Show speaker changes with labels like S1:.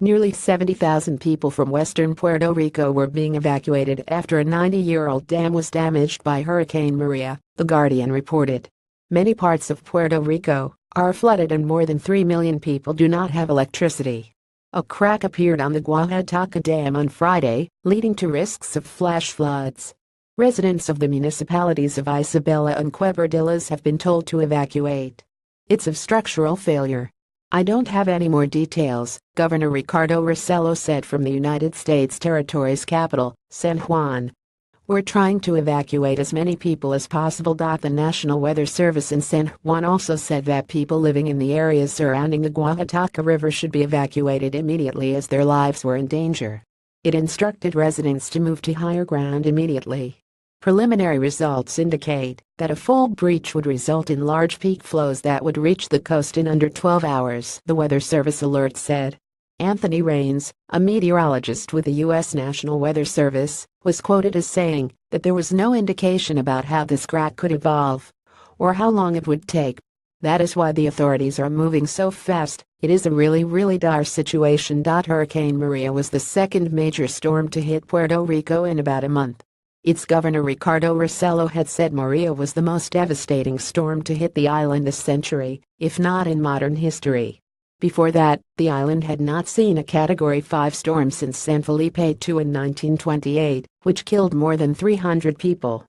S1: Nearly 70,000 people from western Puerto Rico were being evacuated after a 90-year-old dam was damaged by Hurricane Maria, The Guardian reported. Many parts of Puerto Rico are flooded and more than 3 million people do not have electricity. A crack appeared on the Guajataca Dam on Friday, leading to risks of flash floods. Residents of the municipalities of Isabela and Quebradillas have been told to evacuate. It's of structural failure. I don't have any more details, Governor Ricardo Rossello said from the United States territory's capital, San Juan. We're trying to evacuate as many people as possible. The National Weather Service in San Juan also said that people living in the areas surrounding the Guajataca River should be evacuated immediately as their lives were in danger. It instructed residents to move to higher ground immediately. Preliminary results indicate that a full breach would result in large peak flows that would reach the coast in under 12 hours, the Weather Service alert said. Anthony Raines, a meteorologist with the U.S. National Weather Service, was quoted as saying that there was no indication about how this crack could evolve or how long it would take. That is why the authorities are moving so fast. It is a really dire situation. Hurricane Maria was the second major storm to hit Puerto Rico in about a month. Its governor Ricardo Rossello had said Maria was the most devastating storm to hit the island this century, if not in modern history. Before that, the island had not seen a Category 5 storm since San Felipe II in 1928, which killed more than 300 people.